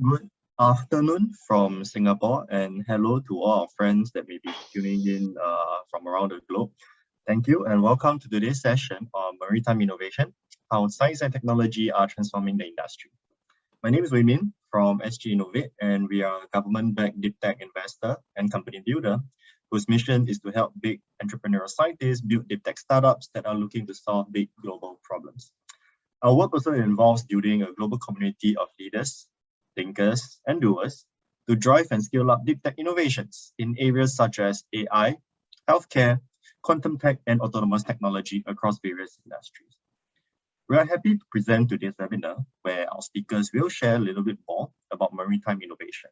Good afternoon from Singapore, and hello to all our friends that may be tuning in from around the globe. Thank you, and welcome to today's session on maritime innovation, how science and technology are transforming the industry. My name is Wei Min from SGInnovate, and we are a government-backed deep tech investor and company builder whose mission is to help big entrepreneurial scientists build deep tech startups that are looking to solve big global problems. Our work also involves building a global community of leaders, thinkers, and doers to drive and scale up deep tech innovations in areas such as AI, healthcare, quantum tech, and autonomous technology across various industries. We are happy to present today's webinar, where our speakers will share a little bit more about maritime innovation.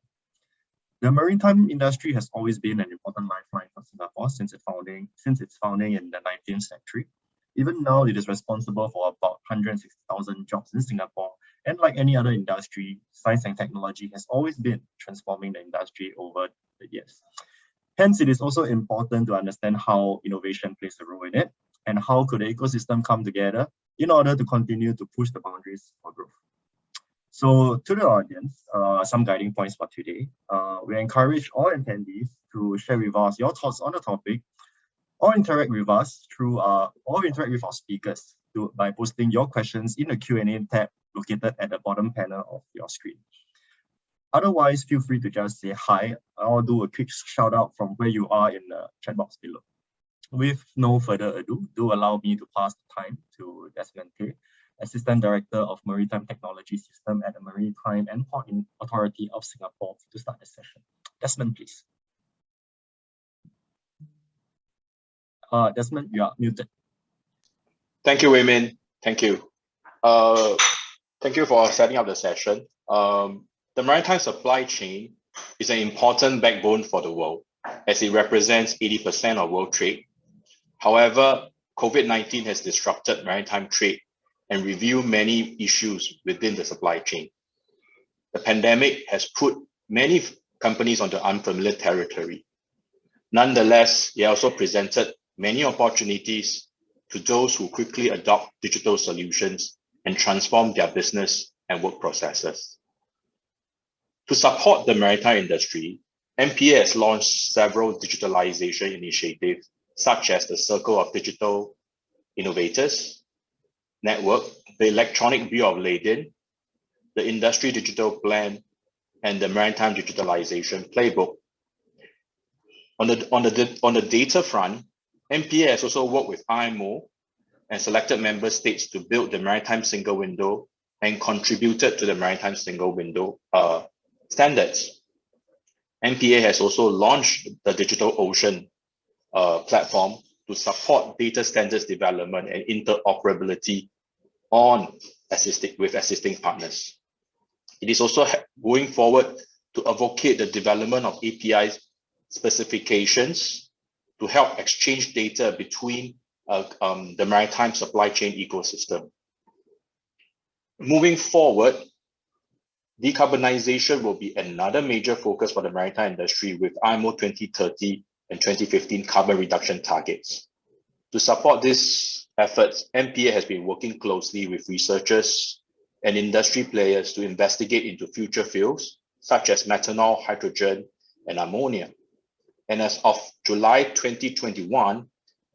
The maritime industry has always been an important lifeline for Singapore since its founding in the 19th century. Even now, it is responsible for about 160,000 jobs in Singapore, and like any other industry, science and technology has always been transforming the industry over the years. Hence, it is also important to understand how innovation plays a role in it, and how could the ecosystem come together in order to continue to push the boundaries for growth. So to the audience, some guiding points for today. We encourage all attendees to share with us your thoughts on the topic, or interact with us through or interact with our speakers by posting your questions in the Q&A tab located at the bottom panel of your screen. Otherwise, feel free to just say hi or do a quick shout out from where you are in the chat box below. With no further ado, do allow me to pass the time to Desmond Tay, Assistant Director of Maritime Technology System at the Maritime and Port Authority of Singapore, to start the session. Desmond, please. Desmond, you are muted. Thank you, Wei Min. Thank you. Thank you for setting up the session. The maritime supply chain is an important backbone for the world, as it represents 80% of world trade. However, COVID-19 has disrupted maritime trade and revealed many issues within the supply chain. The pandemic has put many companies onto unfamiliar territory. Nonetheless, it also presented many opportunities to those who quickly adopt digital solutions and transform their business and work processes. To support the maritime industry, MPA has launched several digitalization initiatives, such as the Circle of Digital Innovators Network, the Electronic Bill of Lading, the Industry Digital Plan, and the Maritime Digitalization Playbook. On the data front, MPA has also worked with IMO and selected member states to build the Maritime Single Window and contributed to the Maritime Single Window standards. MPA has also launched the Digital Ocean platform to support data standards development and interoperability with assisting partners. It is also going forward to advocate the development of API specifications to help exchange data between the maritime supply chain ecosystem. Moving forward, decarbonization will be another major focus for the maritime industry, with IMO 2030 and 2015 carbon reduction targets. To support these efforts, MPA has been working closely with researchers and industry players to investigate into future fuels, such as methanol, hydrogen, and ammonia. And as of July 2021,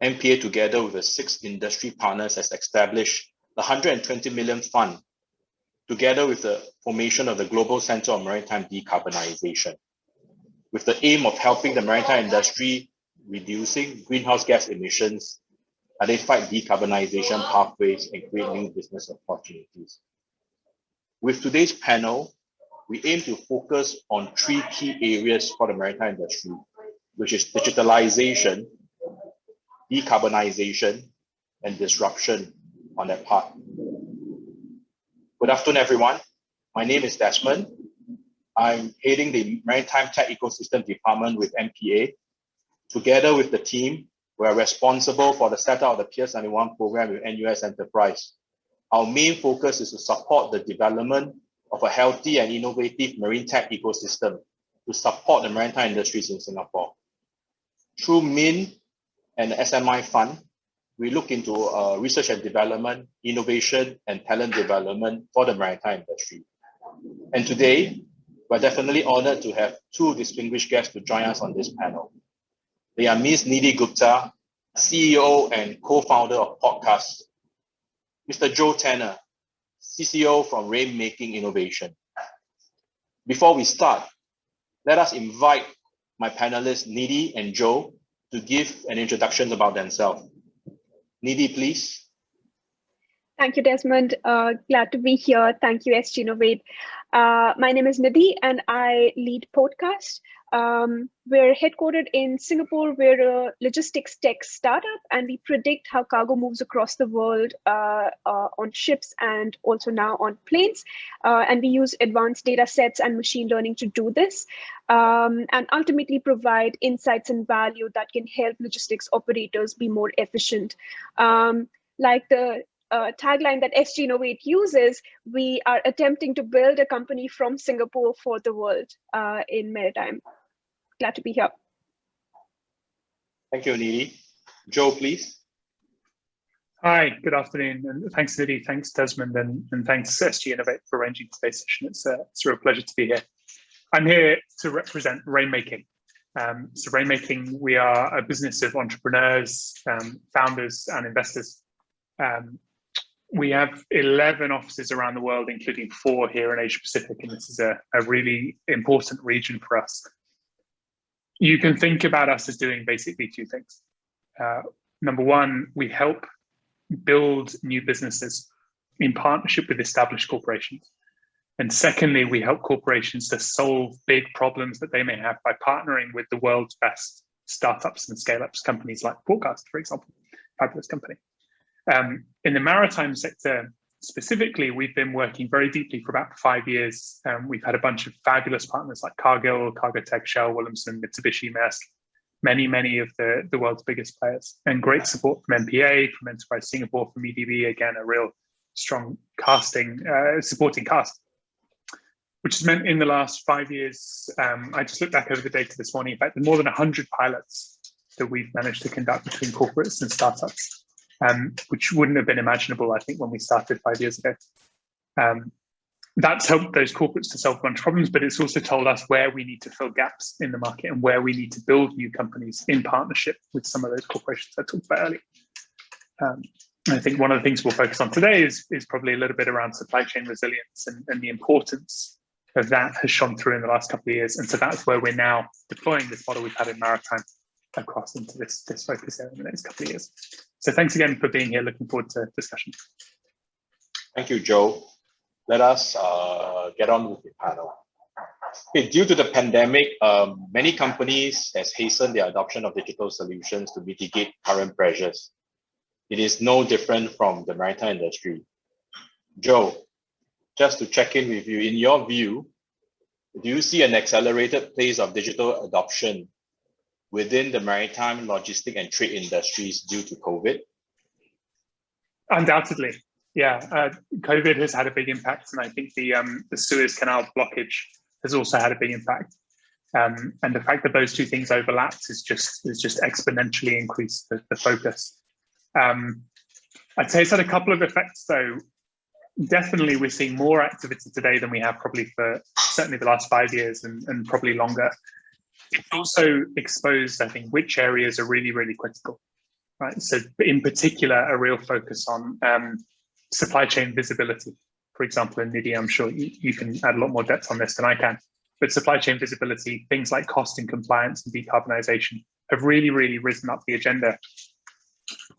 MPA, together with the 6 industry partners, has established the 120 million fund, together with the formation of the Global Center of Maritime Decarbonization, with the aim of helping the maritime industry reducing greenhouse gas emissions, identify decarbonization pathways, and create new business opportunities. With today's panel, we aim to focus on 3 key areas for the maritime industry, which is digitalization, decarbonization, and disruption on that part. Good afternoon, everyone. My name is Desmond. I'm heading the Maritime Tech Ecosystem Department with MPA. Together with the team, we are responsible for the setup of the Pier 71 program with NUS Enterprise. Our main focus is to support the development of a healthy and innovative marine tech ecosystem to support the maritime industries in Singapore. Through MIN and SMI Fund, we look into research and development, innovation, and talent development for the maritime industry. And today, We're definitely honored to have two distinguished guests to join us on this panel. They are Ms. Nidhi Gupta, CEO and co-founder of Podcast, Mr. Joe Tanner, CCO from Rainmaking Innovation. Before we start, let us invite my panelists, Nidhi and Joe, to give an introduction about themselves. Nidhi, please. Thank you, Desmond. Glad to be here. Thank you, SGInnovate. My name is Nidhi and I lead Podcast. We're headquartered in Singapore. We're a logistics tech startup and we predict how cargo moves across the world on ships and also now on planes. And we use advanced data sets and machine learning to do this and ultimately provide insights and value that can help logistics operators be more efficient. Like the tagline that SGInnovate uses, we are attempting to build a company from Singapore for the world in maritime. Glad to be here. Thank you, Nidhi. Joe, please. Hi, good afternoon, and thanks, Nidhi, thanks, Desmond, and thanks, SGInnovate, for arranging today's session. It's a real pleasure to be here. I'm here to represent Rainmaking. So Rainmaking, we are a business of entrepreneurs, founders, and investors. We have 11 offices around the world, including 4 here in Asia Pacific, and this is a really important region for us. You can think about us as doing basically 2 things. Number one, we help build new businesses in partnership with established corporations. And secondly, we help corporations to solve big problems that they may have by partnering with the world's best startups and scale-ups, companies like Podcast, for example, fabulous company. In the maritime sector specifically, we've been working very deeply for about 5 years. We've had a bunch of fabulous partners like Cargill, Cargotec, Shell, Williamson, Mitsubishi, Maersk, many of the world's biggest players, and great support from MPA, from Enterprise Singapore, from EDB, again, a real strong supporting cast, which has meant in the last 5 years, I just looked back over the data this morning, in fact, more than 100 pilots that we've managed to conduct between corporates and startups. Which wouldn't have been imaginable, I think, when we started 5 years ago. That's helped those corporates to solve a bunch of problems, but it's also told us where we need to fill gaps in the market and where we need to build new companies in partnership with some of those corporations I talked about earlier. I think one of the things we'll focus on today is probably a little bit around supply chain resilience, and the importance of that has shone through in the last couple of years. And so that's where we're now deploying this model we've had in maritime across into this focus area in the next couple of years. So thanks again for being here. Looking forward to discussion. Thank you, Joe. Let us get on with the panel. Okay, due to the pandemic, many companies has hastened their adoption of digital solutions to mitigate current pressures. It is no different from the maritime industry. Joe, just to check in with you, in your view, do you see an accelerated pace of digital adoption within the maritime, logistic, and trade industries due to COVID? Undoubtedly, yeah. COVID has had a big impact, and I think the Suez Canal blockage has also had a big impact. And the fact that those 2 things overlapped is just exponentially increased the focus. I'd say it's had a couple of effects, though. Definitely, we're seeing more activity today than we have probably for certainly the last 5 years and probably longer. It's also exposed, I think, which areas are really, really critical, right? So in particular, a real focus on supply chain visibility, for example, and Nidhi, I'm sure you can add a lot more depth on this than I can, but supply chain visibility, things like cost and compliance and decarbonization have really, really risen up the agenda.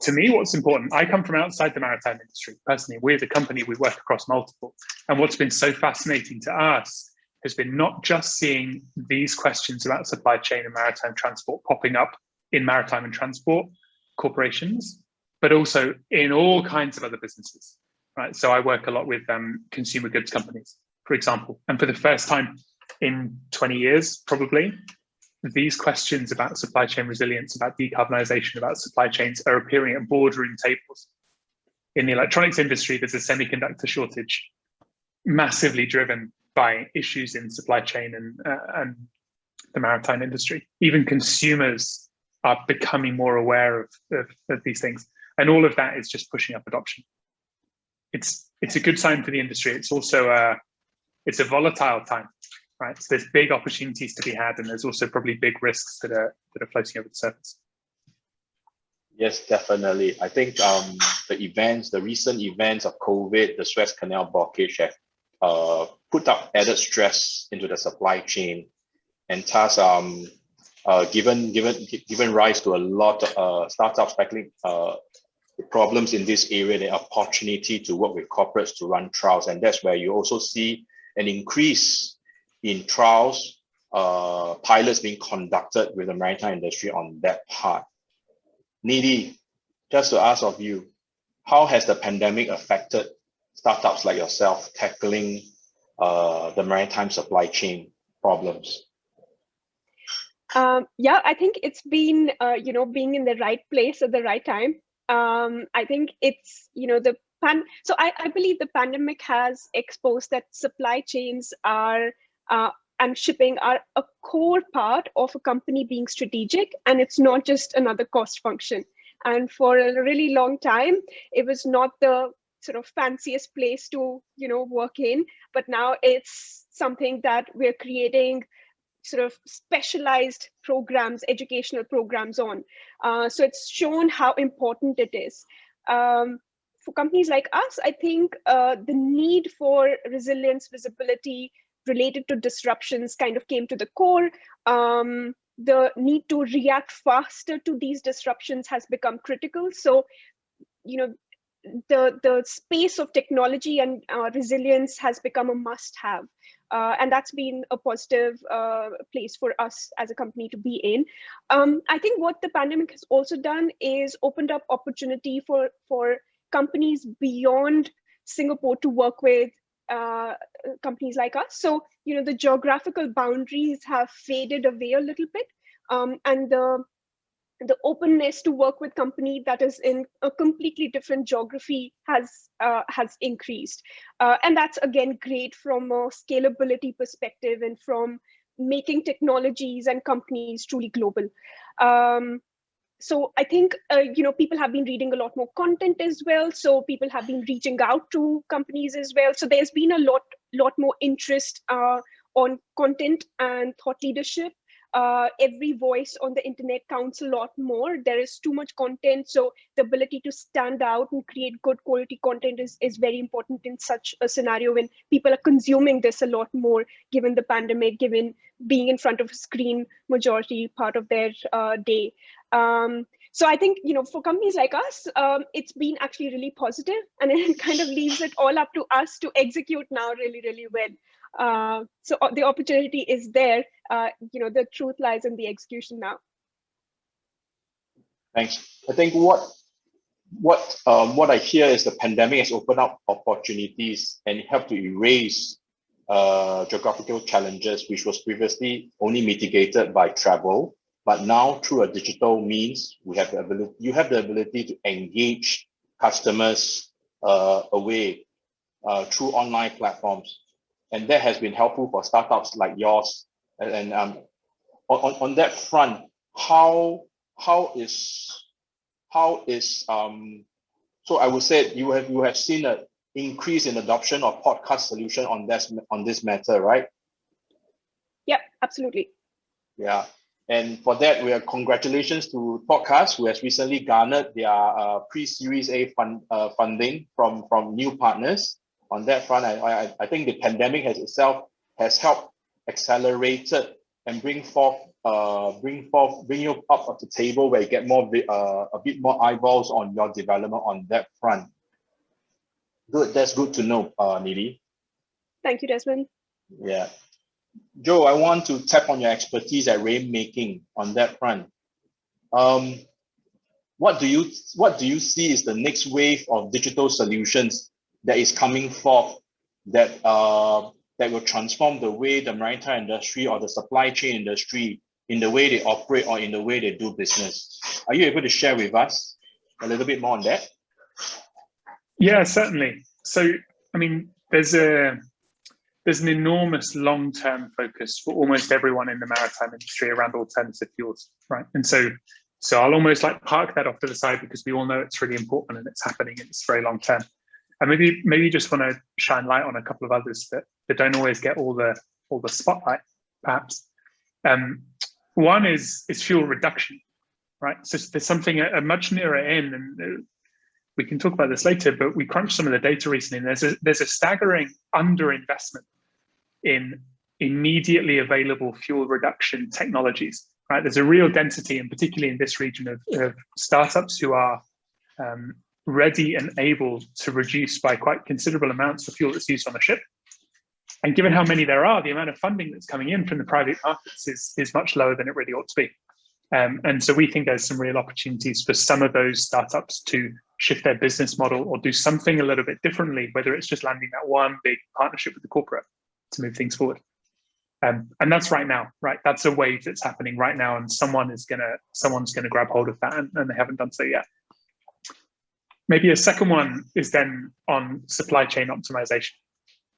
To me, what's important, I come from outside the maritime industry. Personally, we're the company, we work across multiple. And what's been so fascinating to us has been not just seeing these questions about supply chain and maritime transport popping up in maritime and transport corporations, but also in all kinds of other businesses, right? So I work a lot with consumer goods companies, for example, and for the first time in 20 years, probably, these questions about supply chain resilience, about decarbonization, about supply chains are appearing at boardroom tables. In the electronics industry, there's a semiconductor shortage, massively driven by issues in supply chain and the maritime industry. Even consumers are becoming more aware of these things. And all of that is just pushing up adoption. It's a good sign for the industry. It's also it's a volatile time. right? So there's big opportunities to be had, and there's also probably big risks that are floating over the surface. Yes, definitely. I think the recent events of COVID, the Suez Canal blockage have put up added stress into the supply chain, and thus given rise to a lot of startups tackling problems in this area, the opportunity to work with corporates to run trials, and that's where you also see an increase in trials, pilots being conducted with the maritime industry on that part. Nidhi, just to ask of you, how has the pandemic affected startups like yourself tackling the maritime supply chain problems? Yeah, I think it's been, being in the right place at the right time. I think it's, so I believe the pandemic has exposed that supply chains are and shipping are a core part of a company being strategic, and it's not just another cost function. And for a really long time, it was not the sort of fanciest place to, work in, but now it's something that we're creating sort of specialized programs, educational programs on. So it's shown how important it is. For companies like us, I think the need for resilience, visibility related to disruptions kind of came to the core. The need to react faster to these disruptions has become critical. So, the space of technology and resilience has become a must-have. And that's been a positive place for us as a company to be in. I think what the pandemic has also done is opened up opportunity for companies beyond Singapore to work with companies like us. So, the geographical boundaries have faded away a little bit, and the openness to work with company that is in a completely different geography has increased. And that's, again, great from a scalability perspective and from making technologies and companies truly global. So I think, people have been reading a lot more content as well. So people have been reaching out to companies as well. So there's been a lot more interest on content and thought leadership. Every voice on the internet counts a lot more. There is too much content. So the ability to stand out and create good quality content is very important in such a scenario when people are consuming this a lot more, given the pandemic, given being in front of a screen majority part of their day. So I think, for companies like us, it's been actually really positive, and it kind of leaves it all up to us to execute now really, really well. So the opportunity is there. The truth lies in the execution now. Thanks. I think what I hear is the pandemic has opened up opportunities and helped to erase geographical challenges, which was previously only mitigated by travel. But now, through a digital means, you have the ability to engage customers away through online platforms, and that has been helpful for startups like yours. And on that front, how is so I would say you have seen an increase in adoption of podcast solution on this matter, right? Yeah, absolutely. Yeah. And for that, congratulations to Podcast, who has recently garnered their pre-Series A funding from new partners. On that front, I think the pandemic has helped accelerate and bring you up at the table where you get a bit more eyeballs on your development on that front. Good, that's good to know, Nidhi. Thank you, Desmond. Yeah. Joe, I want to tap on your expertise at rainmaking on that front. What do you see is the next wave of digital solutions that is coming forth that will transform the way the maritime industry or the supply chain industry in the way they operate or in the way they do business? Are you able to share with us a little bit more on that? Yeah, certainly. So, I mean, there's an enormous long-term focus for almost everyone in the maritime industry around alternative fuels, right? And so I'll almost like park that off to the side because we all know it's really important and it's happening and it's very long-term. And maybe just want to shine light on a couple of others that don't always get all the or the spotlight, perhaps. One is fuel reduction, right? So there's something a much nearer in, and we can talk about this later, but we crunched some of the data recently, and there's a staggering underinvestment in immediately available fuel reduction technologies, right? There's a real density, and particularly in this region, of startups who are ready and able to reduce by quite considerable amounts the fuel that's used on a ship. And given how many there are, the amount of funding that's coming in from the private markets is much lower than it really ought to be. And so we think there's some real opportunities for some of those startups to shift their business model or do something a little bit differently, whether it's just landing that one big partnership with the corporate to move things forward. And that's right now, right? That's a wave that's happening right now, and someone's gonna grab hold of that, and they haven't done so yet. Maybe a second one is then on supply chain optimization,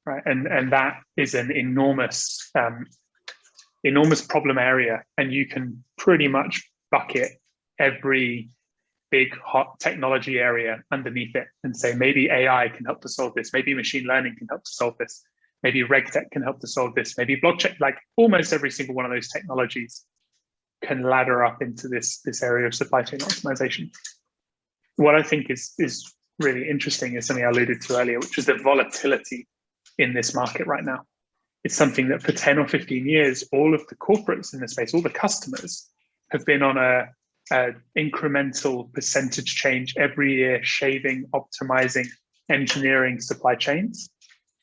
right? And that is an enormous problem area, and you can pretty much bucket every big hot technology area underneath it and say maybe AI can help to solve this, maybe machine learning can help to solve this, maybe RegTech can help to solve this, maybe blockchain. Like almost every single one of those technologies can ladder up into this area of supply chain optimization. What I think is really interesting is something I alluded to earlier, which is the volatility in this market right now. It's something that for 10 or 15 years, all of the corporates in the space, all the customers have been on a incremental percentage change every year, shaving, optimizing, engineering supply chains.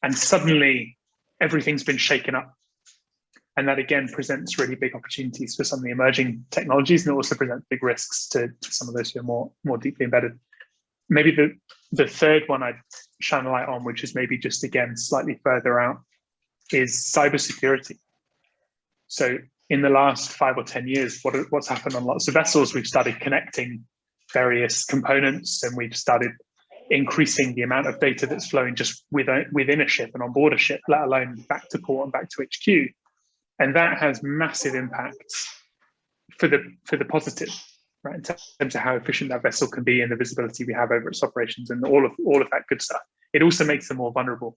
And suddenly everything's been shaken up. And that again presents really big opportunities for some of the emerging technologies, and it also presents big risks to some of those who are more deeply embedded. Maybe the third one I'd shine a light on, which is maybe just again slightly further out, is cybersecurity. So in the last 5 or 10 years, what's happened on lots of vessels, we've started connecting various components, and we've started increasing the amount of data that's flowing just within a ship and on board a ship, let alone back to port and back to HQ. And that has massive impacts for the positive, right? In terms of how efficient that vessel can be and the visibility we have over its operations and all of that good stuff. It also makes them more vulnerable.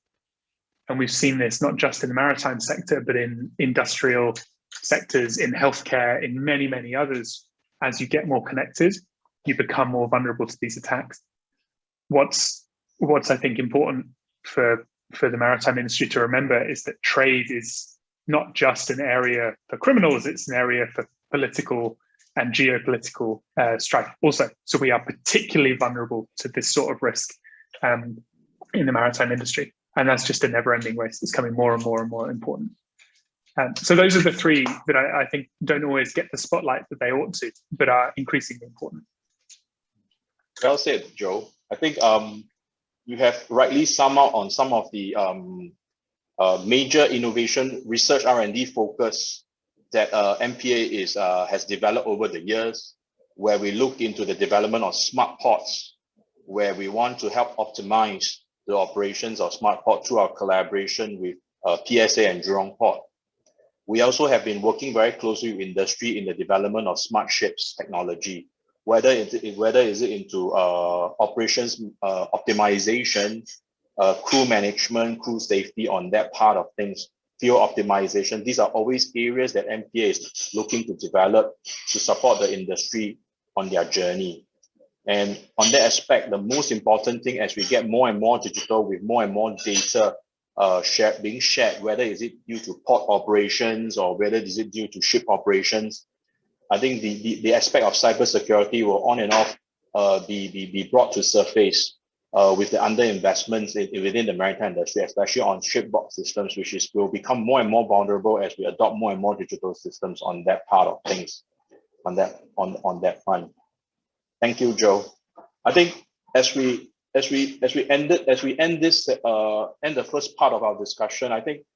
And we've seen this not just in the maritime sector, but in industrial sectors, in healthcare, in many, many others. As you get more connected, you become more vulnerable to these attacks. What's I think important for the maritime industry to remember is that trade is not just an area for criminals, it's an area for political and geopolitical strife also. So we are particularly vulnerable to this sort of risk in the maritime industry. And that's just a never-ending race that's coming more and more and more important. So those are the three that I think don't always get the spotlight that they ought to, but are increasingly important. Well said, Joe. I think you have rightly summed out on some of the major innovation research R&D focus that MPA has developed over the years, where we look into the development of smart ports, where we want to help optimize the operations of smart port through our collaboration with PSA and Jurong Port. We also have been working very closely with industry in the development of smart ships technology, whether is it into operations optimization, crew management, crew safety on that part of things, fuel optimization. These are always areas that MPA is looking to develop to support the industry on their journey. And on that aspect, the most important thing as we get more and more digital with more and more data being shared, whether is it due to port operations or whether is it due to ship operations, I think the aspect of cybersecurity will on and off be brought to surface with the underinvestments within the maritime industry, especially on shipboard systems, which will become more and more vulnerable as we adopt more and more digital systems on that part of things, on that front. Thank you, Joe. I think as we end the first part of our discussion, I think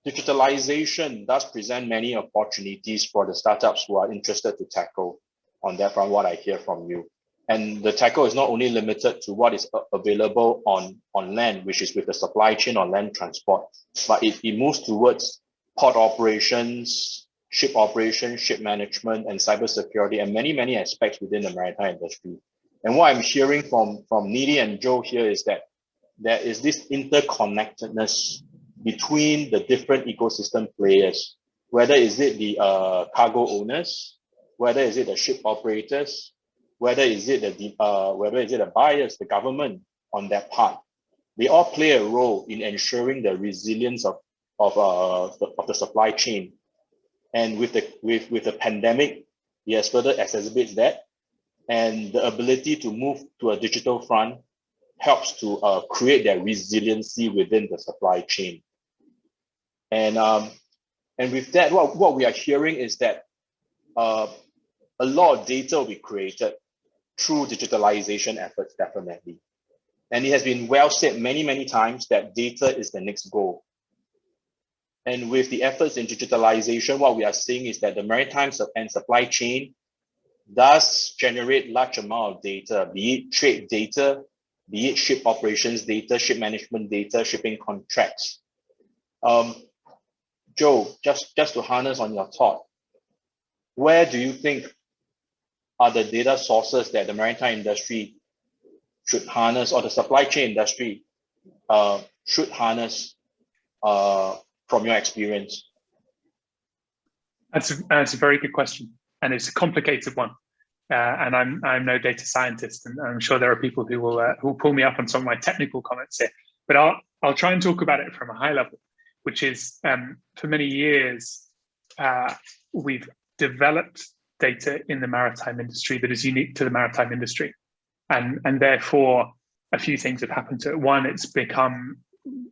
digitalization does present many opportunities for the startups who are interested to tackle on that front, what I hear from you. And the tackle is not only limited to what is available on land, which is with the supply chain or land transport, but it moves towards port operations, ship operations, ship management, and cybersecurity, and many, many aspects within the maritime industry. And what I'm hearing from Nidhi and Joe here is that there is this interconnectedness between the different ecosystem players, whether is it the cargo owners, whether is it the ship operators, whether is it the buyers, the government on that part. They all play a role in ensuring the resilience of the supply chain. And with the pandemic, it has further exacerbates that, and the ability to move to a digital front helps to create that resiliency within the supply chain. And with that, what we are hearing is that a lot of data will be created through digitalization efforts, definitely. And it has been well said many, many times that data is the next goal. And with the efforts in digitalization, what we are seeing is that the maritime and supply chain does generate large amount of data, be it trade data, be it ship operations data, ship management data, shipping contracts. Joe, just to harness on your thought, where do you think are the data sources that the maritime industry should harness, or the supply chain industry should harness from your experience? That's a very good question, and it's a complicated one. And I'm no data scientist, and I'm sure there are people who will pull me up on some of my technical comments here. But I'll try and talk about it from a high level, which is for many years we've developed data in the maritime industry that is unique to the maritime industry, and therefore a few things have happened to it. One, it's become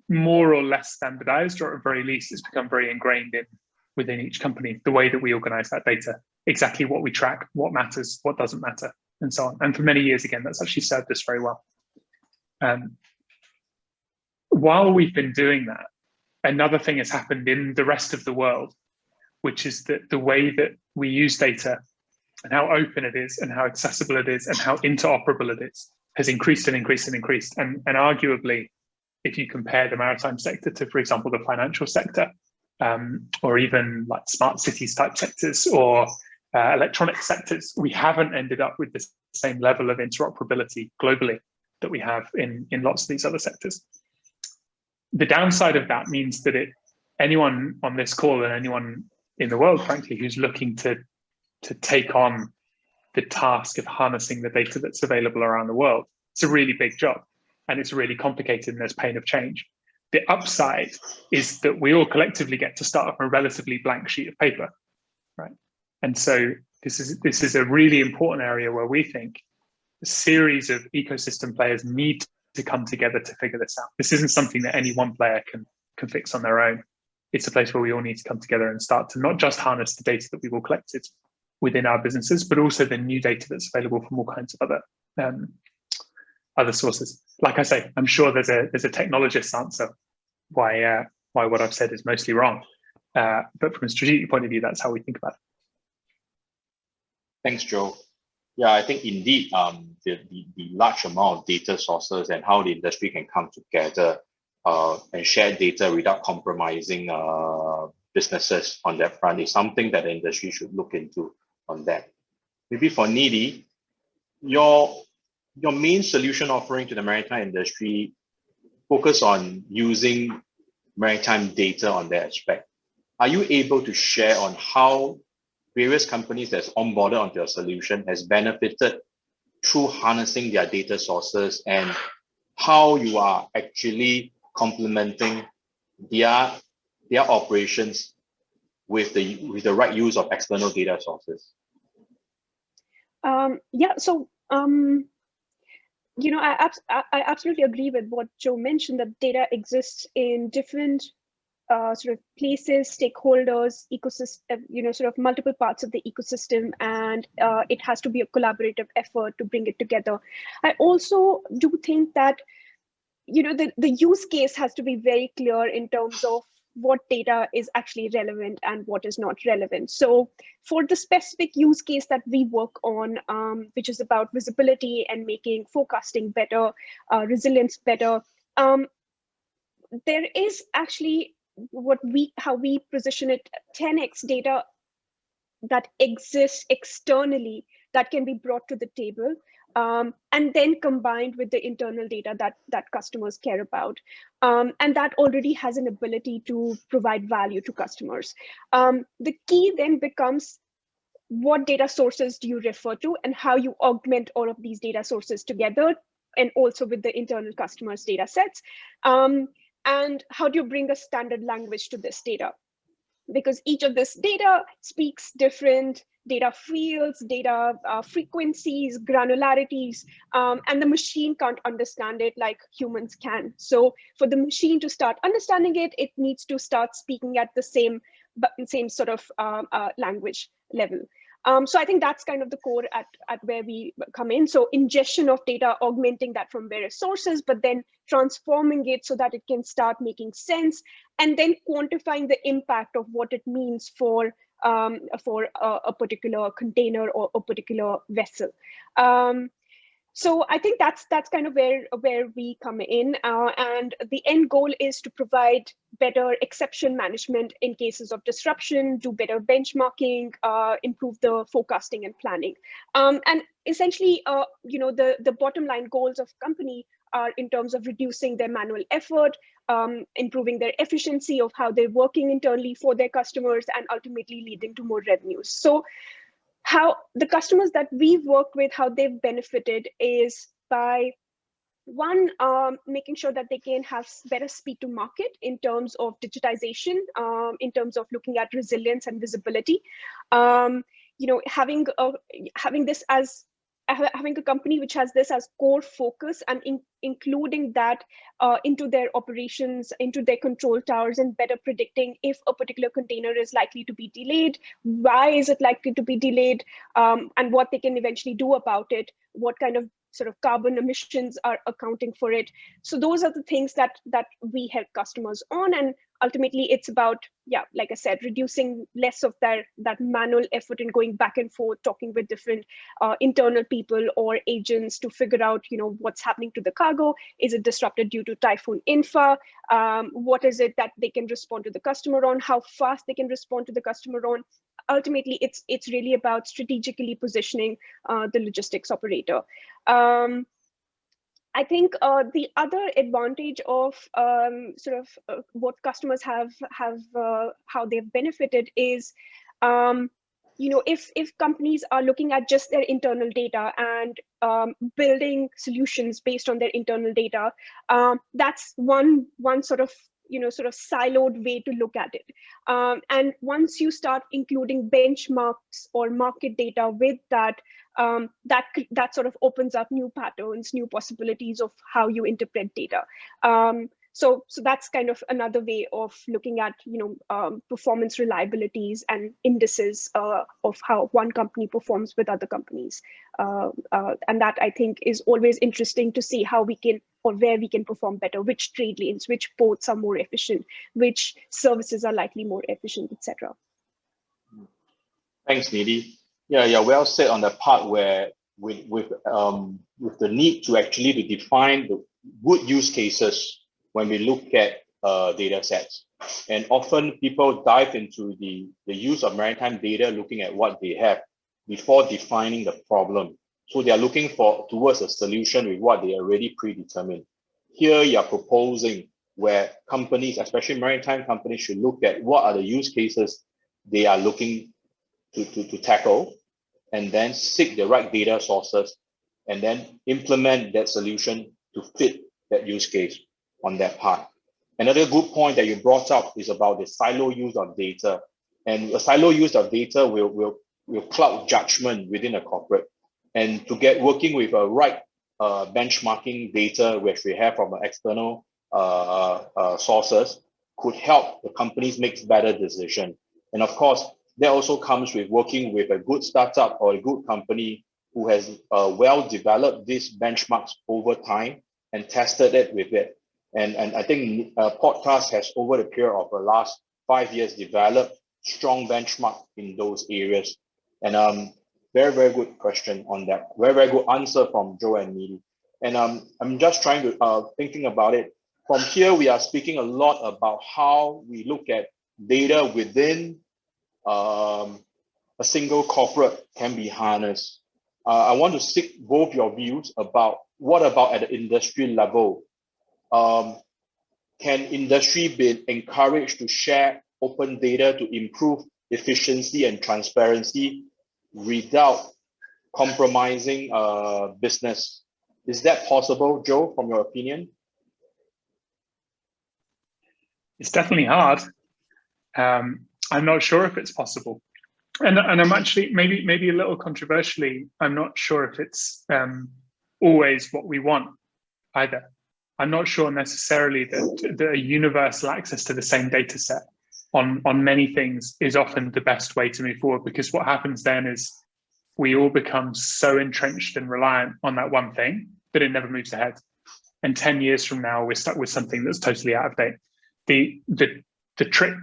more or less standardized, or at very least it's become very ingrained within each company, the way that we organize that data, exactly what we track, what matters, what doesn't matter, and so on. And for many years, again, that's actually served us very well. While we've been doing that, another thing has happened in the rest of the world, which is that the way that we use data and how open it is and how accessible it is and how interoperable it is has increased and increased and increased. And arguably, if you compare the maritime sector to, for example, the financial sector, or even like smart cities type sectors or electronic sectors, we haven't ended up with the same level of interoperability globally that we have in lots of these other sectors. The downside of that means that anyone on this call and anyone in the world, frankly, who's looking to take on the task of harnessing the data that's available around the world, it's a really big job, and it's really complicated, and there's pain of change. The upside is that we all collectively get to start from a relatively blank sheet of paper, right? And so this is a really important area where we think a series of ecosystem players need to come together to figure this out. This isn't something that any one player can fix on their own. It's a place where we all need to come together and start to not just harness the data that we've all collected within our businesses, but also the new data that's available from all kinds of other sources. Like I say, I'm sure there's a technologist's answer why what I've said is mostly wrong. But from a strategic point of view, that's how we think about it. Thanks, Joe. Yeah, I think indeed the large amount of data sources and how the industry can come together and share data without compromising businesses on that front is something that the industry should look into on that. Maybe for Nidhi, your main solution offering to the maritime industry focus on using maritime data on that aspect. Are you able to share on how various companies that's onboarded onto your solution has benefited through harnessing their data sources, and how you are actually complementing their operations with the right use of external data sources? Yeah, so I absolutely agree with what Joe mentioned, that data exists in different sort of places, stakeholders, ecosystem, sort of multiple parts of the ecosystem, and it has to be a collaborative effort to bring it together. I also do think that, the use case has to be very clear in terms of what data is actually relevant and what is not relevant. So for the specific use case that we work on, which is about visibility and making forecasting better, resilience better, there is actually how we position it, 10x data that exists externally that can be brought to the table and then combined with the internal data that customers care about. And that already has an ability to provide value to customers. The key then becomes, what data sources do you refer to and how you augment all of these data sources together, and also with the internal customers' data sets. And how do you bring a standard language to this data? Because each of this data speaks different data fields, data frequencies, granularities, and the machine can't understand it like humans can. So for the machine to start understanding it, it needs to start speaking at the same sort of language level. So I think that's kind of the core at where we come in. So ingestion of data, augmenting that from various sources, but then transforming it so that it can start making sense, and then quantifying the impact of what it means for a particular container or a particular vessel. So I think that's kind of where we come in, and the end goal is to provide better exception management in cases of disruption, do better benchmarking, improve the forecasting and planning, and essentially, the bottom line goals of company are in terms of reducing their manual effort, improving their efficiency of how they're working internally for their customers, and ultimately leading to more revenues. So how the customers that we've worked with, how they've benefited is by, one, making sure that they can have better speed to market in terms of digitization, in terms of looking at resilience and visibility. Having a company which has this as core focus, and including that into their operations, into their control towers, and better predicting if a particular container is likely to be delayed, why is it likely to be delayed, and what they can eventually do about it, what kind of sort of carbon emissions are accounting for it. So those are the things that we help customers on, and ultimately it's about, like I said, reducing less of that manual effort and going back and forth, talking with different internal people or agents to figure out, what's happening to the cargo. Is it disrupted due to Typhoon Infa? What is it that they can respond to the customer on? How fast they can respond to the customer on? Ultimately, it's really about strategically positioning the logistics operator. I think the other advantage of what customers have how they've benefited is, if companies are looking at just their internal data and building solutions based on their internal data, that's one sort of siloed way to look at it. And once you start including benchmarks or market data with that, that sort of opens up new patterns, new possibilities of how you interpret data. So that's kind of another way of looking at performance reliabilities and indices of how one company performs with other companies, and that I think is always interesting to see how we can, or where we can perform better, which trade lanes, which ports are more efficient, which services are likely more efficient, etc. Thanks, Nidhi. Yeah, well said on the part where with the need to actually to define the good use cases when we look at data sets. And often people dive into the use of maritime data, looking at what they have before defining the problem. So they are looking towards a solution with what they already predetermined. Here you are proposing where companies, especially maritime companies, should look at what are the use cases they are looking to tackle, and then seek the right data sources, and then implement that solution to fit that use case on that part. Another good point that you brought up is about the silo use of data. And a silo use of data will cloud judgment within a corporate. And to get working with a right benchmarking data, which we have from external sources, could help the companies make better decisions. And of course, that also comes with working with a good startup or a good company who has well developed these benchmarks over time and tested it with it. And I think Podcast has, over the period of the last 5 years, developed strong benchmark in those areas. And very, very good question on that. Very, very good answer from Joe and Nidhi. And I'm just trying to thinking about it. From here, we are speaking a lot about how we look at data within a single corporate can be harnessed. I want to seek both your views about what about at the industry level. Can industry be encouraged to share open data to improve efficiency and transparency without compromising business? Is that possible, Joe, from your opinion? It's definitely hard. I'm not sure if it's possible. And I'm actually, maybe a little controversially, I'm not sure if it's always what we want either. I'm not sure necessarily that a universal access to the same data set on many things is often the best way to move forward, because what happens then is we all become so entrenched and reliant on that one thing that it never moves ahead. And 10 years from now, we're stuck with something that's totally out of date. The trick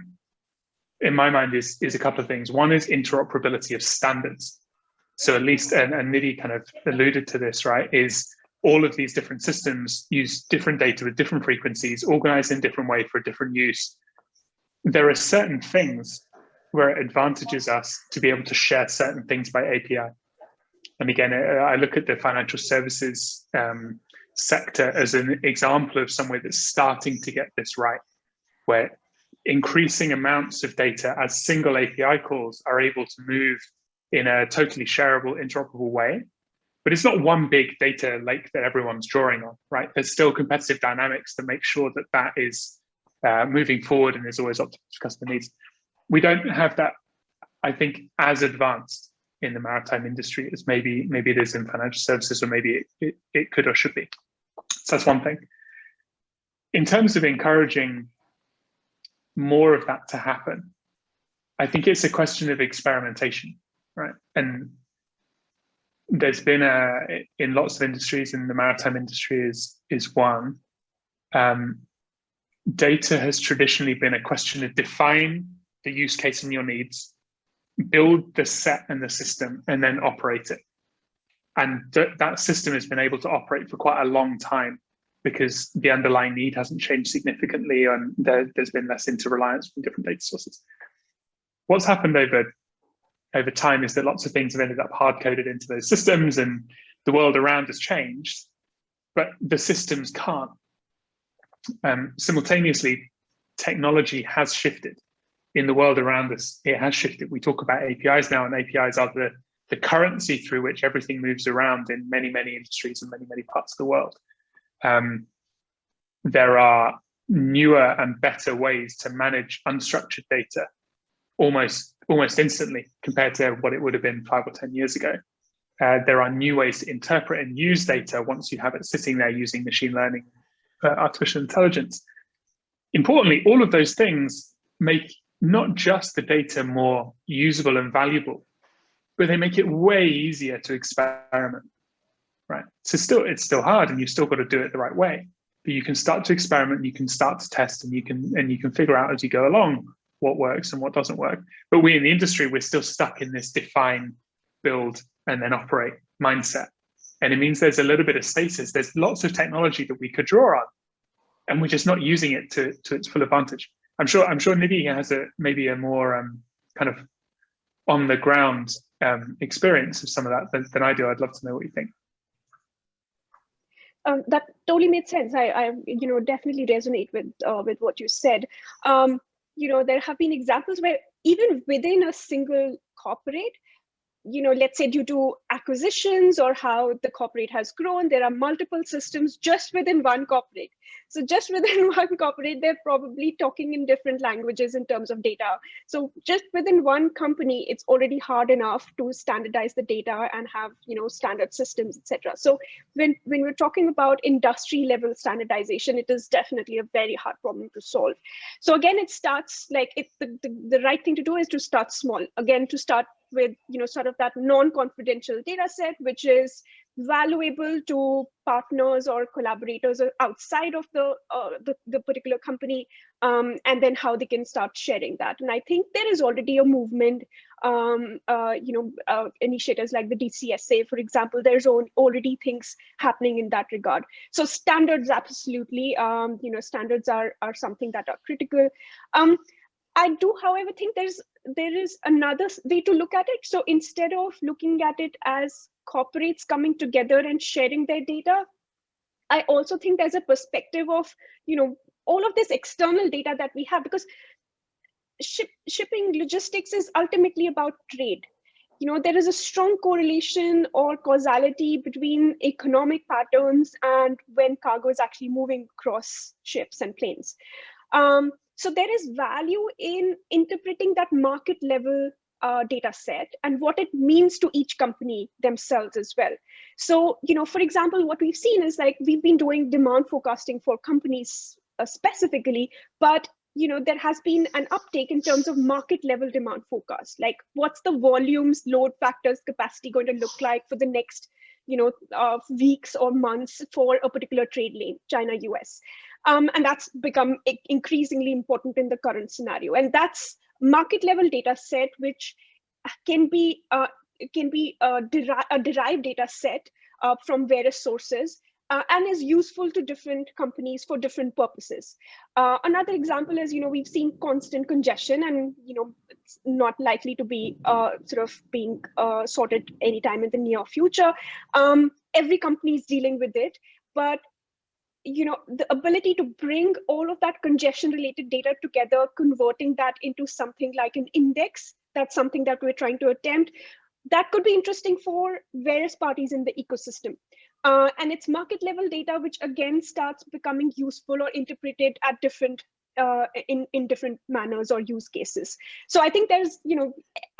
in my mind is a couple of things. One is interoperability of standards. So at least, and Nidhi kind of alluded to this, right, is all of these different systems use different data with different frequencies, organized in different way for different use. There are certain things where it advantages us to be able to share certain things by API. And again, I look at the financial services sector as an example of somewhere that's starting to get this right, where increasing amounts of data as single API calls are able to move in a totally shareable, interoperable way. But it's not one big data lake that everyone's drawing on, right? There's still competitive dynamics to make sure that that is moving forward and is always optimal to customer needs. We don't have that, I think, as advanced in the maritime industry as maybe it is in financial services, or maybe it could or should be. So that's one thing. In terms of encouraging more of that to happen, I think it's a question of experimentation, right? And there's been in lots of industries, and the maritime industry is one. Data has traditionally been a question of define the use case and your needs, build the set and the system, and then operate it. And that system has been able to operate for quite a long time because the underlying need hasn't changed significantly, and there's been less interreliance from different data sources. What's happened over time is that lots of things have ended up hard-coded into those systems, and the world around has changed, but the systems can't. Simultaneously, technology has shifted. In the world around us, it has shifted. We talk about APIs now, and APIs are the currency through which everything moves around in many, many industries and many, many parts of the world. There are newer and better ways to manage unstructured data almost instantly compared to what it would have been 5 or 10 years ago. There are new ways to interpret and use data once you have it sitting there using machine learning, artificial intelligence. Importantly, all of those things make not just the data more usable and valuable, but they make it way easier to experiment, right? So it's still hard, and you've still got to do it the right way. But you can start to experiment, you can start to test, and you can figure out as you go along what works and what doesn't work. But we in the industry, we're still stuck in this define, build, and then operate mindset. And it means there's a little bit of stasis. There's lots of technology that we could draw on, and we're just not using it to its full advantage. I'm sure Nidhi has maybe a more kind of on the ground experience of some of that than I do. I'd love to know what you think. That totally made sense. I definitely resonate with what you said. There have been examples where even within a single corporate, let's say due to acquisitions or how the corporate has grown, there are multiple systems just within one corporate. So just within one corporate, they're probably talking in different languages in terms of data. So just within one company, it's already hard enough to standardize the data and have, standard systems, etc. So when we're talking about industry level standardization, it is definitely a very hard problem to solve. So again, it starts like the right thing to do is to start small. Again, to start with, sort of that non-confidential data set, which is valuable to partners or collaborators outside of the particular company, and then how they can start sharing that. And I think there is already a movement, initiatives like the DCSA, for example. There's already things happening in that regard. So standards, absolutely, standards are something that are critical. I do, however, think there is another way to look at it. So instead of looking at it as corporates coming together and sharing their data. I also think there's a perspective of, all of this external data that we have, because shipping logistics is ultimately about trade. There is a strong correlation or causality between economic patterns and when cargo is actually moving across ships and planes. So there is value in interpreting that market level data set and what it means to each company themselves as well. So, for example, what we've seen is like we've been doing demand forecasting for companies specifically, but there has been an uptake in terms of market level demand forecast. Like, what's the volumes, load factors, capacity going to look like for the next, weeks or months for a particular trade lane, China, US. And that's become increasingly important in the current scenario. And that's market level data set, which can be a derived data set from various sources. And is useful to different companies for different purposes. Another example is, we've seen constant congestion, and it's not likely to be sort of being sorted anytime in the near future. Every company is dealing with it, but the ability to bring all of that congestion-related data together, converting that into something like an index, that's something that we're trying to attempt. That could be interesting for various parties in the ecosystem. And it's market level data, which again starts becoming useful or interpreted at different in different manners or use cases. So I think there's,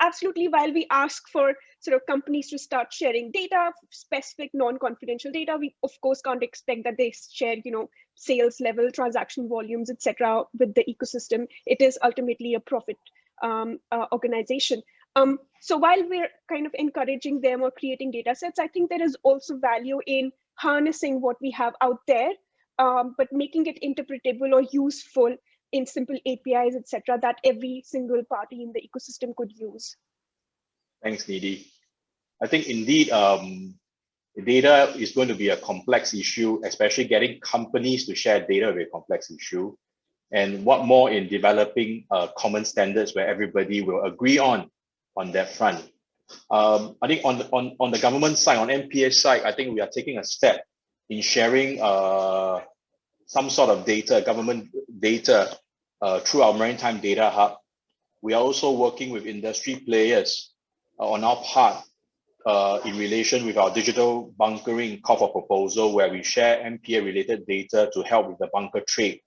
absolutely, while we ask for sort of companies to start sharing data, specific non-confidential data, we of course can't expect that they share, sales level, transaction volumes, etc., with the ecosystem. It is ultimately a profit organization. So while we're kind of encouraging them or creating data sets, I think there is also value in harnessing what we have out there, but making it interpretable or useful in simple APIs, etc., that every single party in the ecosystem could use. Thanks, Nidhi. I think indeed, data is going to be a complex issue, especially getting companies to share data will be a complex issue. And what more in developing common standards where everybody will agree on that front. I think on the government side, on MPA side, I think we are taking a step in sharing some sort of data, government data, through our Maritime Data Hub. We are also working with industry players on our part in relation with our digital bunkering call for proposal, where we share MPA related data to help with the bunker trade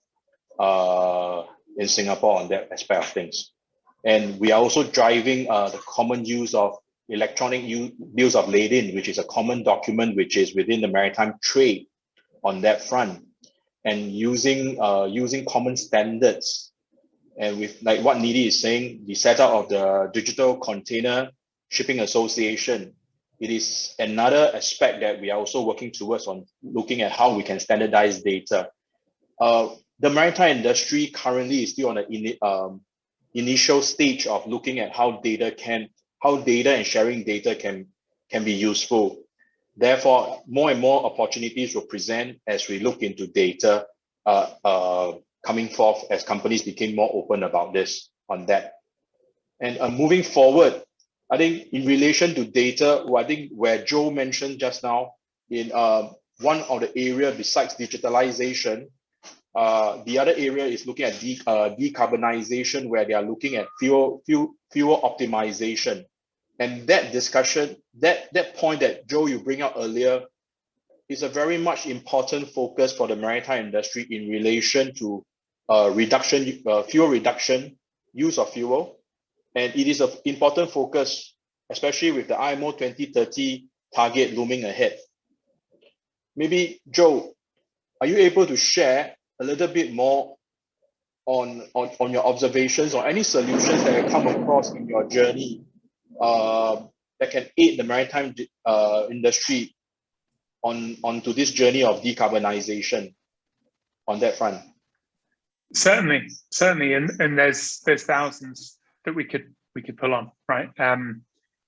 in Singapore on that aspect of things. And we are also driving the common use of electronic bills of lading, which is a common document which is within the maritime trade on that front, and using common standards. And with like what Nidhi is saying, the setup of the Digital Container Shipping Association, it is another aspect that we are also working towards on looking at how we can standardize data. The maritime industry currently is still on the initial stage of looking at how data and sharing data can be useful. Therefore, more and more opportunities will present as we look into data coming forth as companies became more open about this on that. And moving forward, I think in relation to data, I think where Joe mentioned just now, in one of the area besides digitalization, the other area is looking at decarbonization, where they are looking at fuel optimization. And that discussion, that point that Joe, you bring up earlier, is a very much important focus for the maritime industry in relation to fuel reduction, use of fuel. And it is an important focus, especially with the IMO 2030 target looming ahead. Maybe, Joe, are you able to share a little bit more on your observations or any solutions that have come across in your journey that can aid the maritime industry onto this journey of decarbonization on that front? Certainly, and there's thousands that we could pull on, right?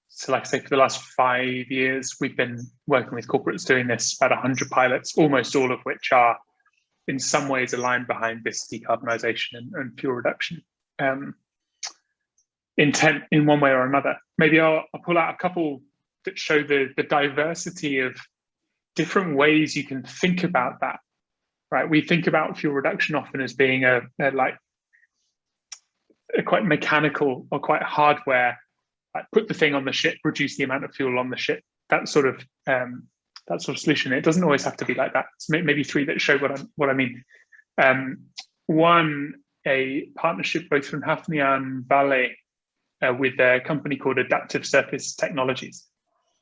So like I say, for the last 5 years, we've been working with corporates doing this, about 100 pilots, almost all of which are in some ways aligned behind this decarbonisation and fuel reduction intent in one way or another. Maybe I'll pull out a couple that show the diversity of different ways you can think about that, right? We think about fuel reduction often as being a quite mechanical or quite hardware, like put the thing on the ship, reduce the amount of fuel on the ship, that sort of solution. It doesn't always have to be like that. It's maybe three that show what I mean. One, a partnership both from Hafnia and Vale with a company called Adaptive Surface Technologies.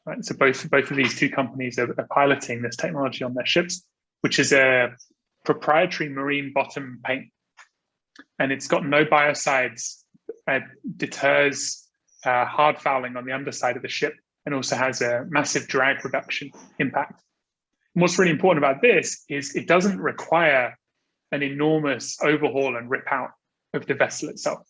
Right? So both of these two companies are piloting this technology on their ships, which is a proprietary marine bottom paint. And it's got no biocides, deters hard fouling on the underside of the ship, and also has a massive drag reduction impact. And what's really important about this is it doesn't require an enormous overhaul and rip out of the vessel itself.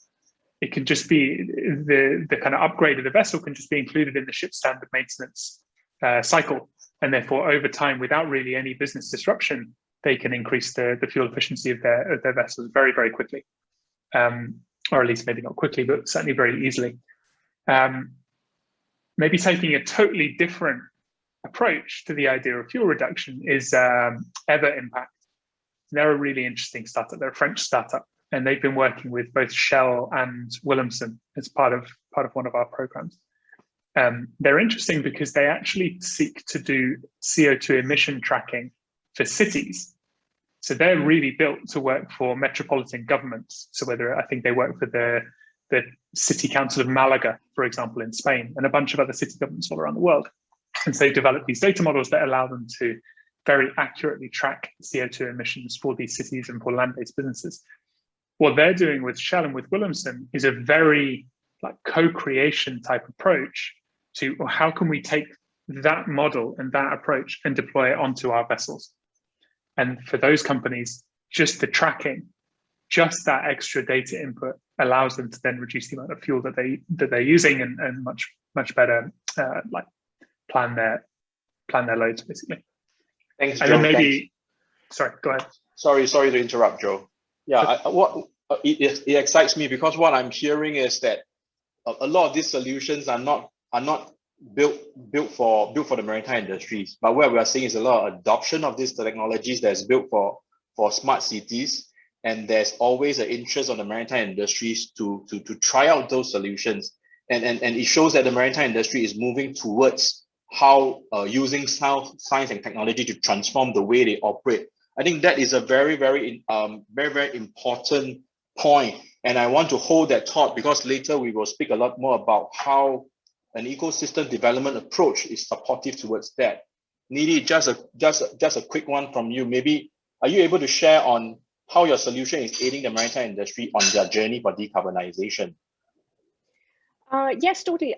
It can just be the kind of upgrade of the vessel can just be included in the ship standard maintenance cycle. And therefore, over time, without really any business disruption, they can increase the fuel efficiency of their vessels very, very quickly. Or at least maybe not quickly, but certainly very easily. Maybe taking a totally different approach to the idea of fuel reduction is Ever Impact. They're a really interesting startup. They're a French startup, and they've been working with both Shell and Williamson as part of one of our programs. They're interesting because they actually seek to do CO2 emission tracking for cities. So they're really built to work for metropolitan governments. So I think they work for the City Council of Malaga, for example, in Spain, and a bunch of other city governments all around the world. And so they've developed these data models that allow them to very accurately track CO2 emissions for these cities and for land-based businesses. What they're doing with Shell and with Williamson is a very co-creation type approach to how can we take that model and that approach and deploy it onto our vessels. And for those companies, just the tracking, just that extra data input allows them to then reduce the amount of fuel that they're using and much better plan their loads, basically. Thanks, and Joe. then maybe, sorry, go ahead. Sorry to interrupt, Joe. Yeah, it excites me because what I'm hearing is that a lot of these solutions are not built for the maritime industries, but what we are seeing is a lot of adoption of these technologies that's built for smart cities, and there's always an interest on the maritime industries to try out those solutions, and it shows that the maritime industry is moving towards how using science and technology to transform the way they operate. I think that is a very, very important point, and I want to hold that thought because later we will speak a lot more about how an ecosystem development approach is supportive towards that. Nidhi, just a quick one from you. Maybe are you able to share on how your solution is aiding the maritime industry on their journey for decarbonization? Yes, totally.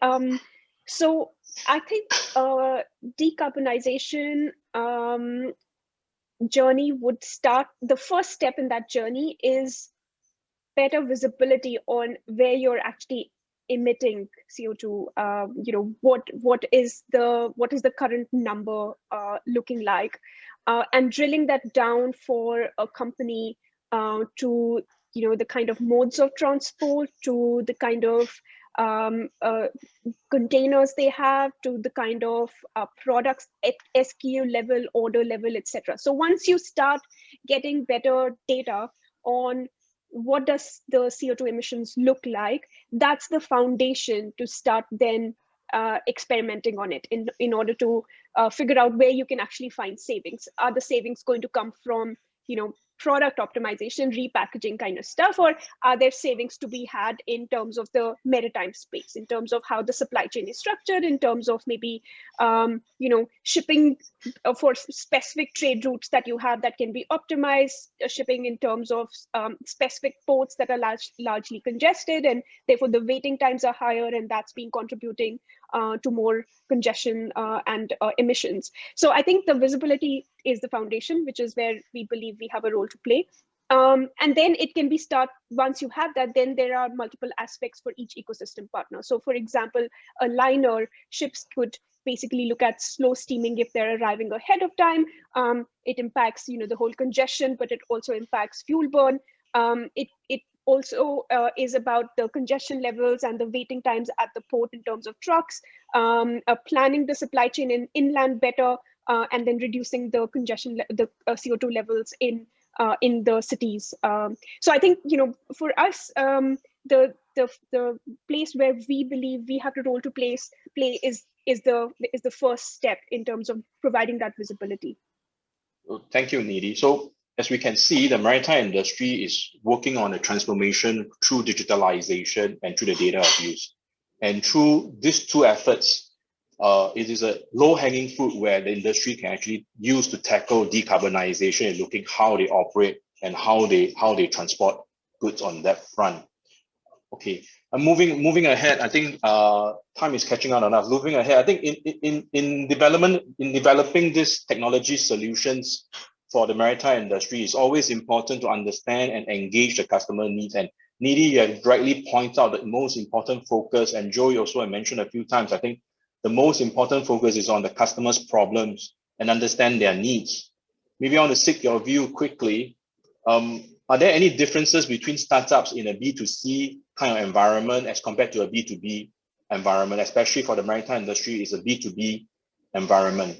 So I think decarbonization journey would start. The first step in that journey is better visibility on where you're actually emitting CO2. What is the current number looking like, and drilling that down for a company to the kind of modes of transport, to the kind of containers they have, to the kind of products at SKU level, order level, etc. So once you start getting better data on what does the CO2 emissions look like, that's the foundation to start then experimenting on it in order to figure out where you can actually find savings. Are the savings going to come from product optimization, repackaging kind of stuff, or are there savings to be had in terms of the maritime space, in terms of how the supply chain is structured, in terms of maybe shipping for specific trade routes that you have that can be optimized, shipping in terms of specific ports that are largely congested, and therefore the waiting times are higher, and that's been contributing to more congestion and emissions. So I think the visibility is the foundation, which is where we believe we have a role to play. And then it can be once you have that, then there are multiple aspects for each ecosystem partner. So for example, a liner, ships could basically look at slow steaming if they're arriving ahead of time. It impacts the whole congestion, but it also impacts fuel burn. It also is about the congestion levels and the waiting times at the port in terms of trucks, planning the supply chain in inland better, and then reducing the congestion, the CO2 levels in the cities. So I think, for us, the place where we believe we have the role to play is the first step in terms of providing that visibility. Well, thank you, Nidhi. So as we can see, the maritime industry is working on a transformation through digitalization and through the data abuse. And through these two efforts, it is a low-hanging fruit where the industry can actually use to tackle decarbonization and looking how they operate and how they transport goods on that front. Okay, moving ahead. I think time is catching on us. Moving ahead, I think in developing this technology solutions for the maritime industry, it's always important to understand and engage the customer needs. And Nidhi, you have rightly pointed out the most important focus, and Joey also mentioned a few times, I think the most important focus is on the customer's problems and understand their needs. Maybe I want to seek your view quickly. Are there any differences between startups in a B2C kind of environment as compared to a B2B environment, especially for the maritime industry is a B2B environment?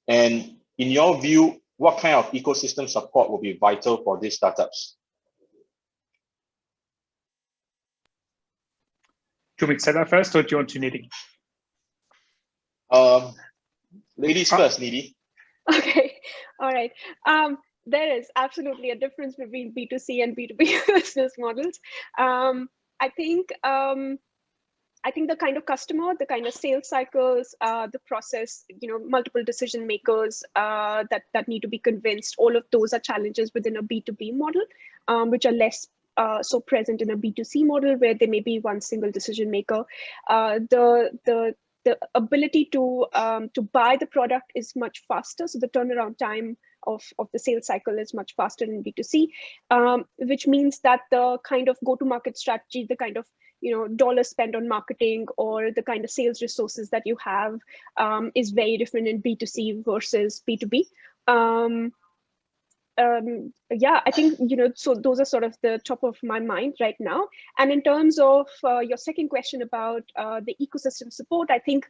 And in your view, what kind of ecosystem support will be vital for these startups? Do you want me to say that first, or do you want to, Nidhi? Ladies first, Nidhi. Okay, all right. There is absolutely a difference between B2C and B2B business models. I think the kind of customer, the kind of sales cycles, the process, multiple decision makers that need to be convinced, all of those are challenges within a B2B model, which are less so present in a B2C model where there may be one single decision maker. The ability to buy the product is much faster, so the turnaround time of the sales cycle is much faster in B2C, which means that the kind of go-to-market strategy, the kind of dollars spent on marketing or the kind of sales resources that you have is very different in B2C versus B2B. Yeah, I think so those are sort of the top of my mind right now. And in terms of your second question about the ecosystem support, I think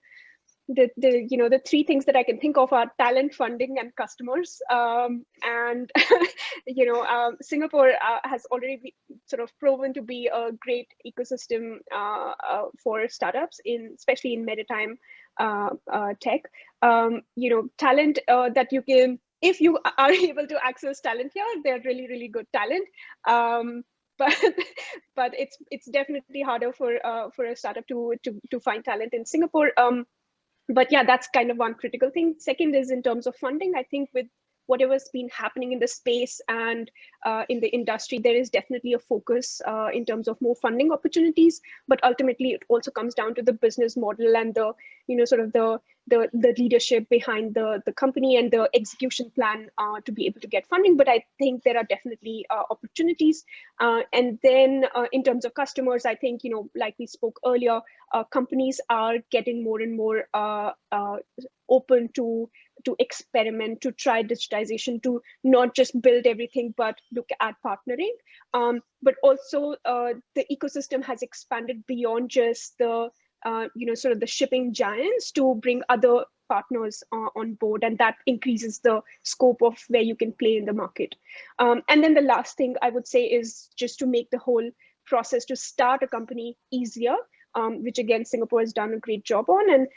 the three things that I can think of are talent, funding, and customers. And Singapore has already sort of proven to be a great ecosystem for startups, especially in maritime tech. Talent that you can, if you are able to access talent here, they're really, really good talent. But it's definitely harder for a startup to find talent in Singapore. But yeah, that's kind of one critical thing. Second is in terms of funding. I think with whatever's been happening in the space and in the industry, there is definitely a focus in terms of more funding opportunities. But ultimately, it also comes down to the business model and the sort of the leadership behind the company and the execution plan to be able to get funding. But I think there are definitely opportunities. And then in terms of customers, I think, like we spoke earlier, companies are getting more and more open to experiment, to try digitization, to not just build everything, but look at partnering. But also the ecosystem has expanded beyond just the sort of the shipping giants to bring other partners on board, and that increases the scope of where you can play in the market. And then the last thing I would say is just to make the whole process to start a company easier, which again, Singapore has done a great job on, and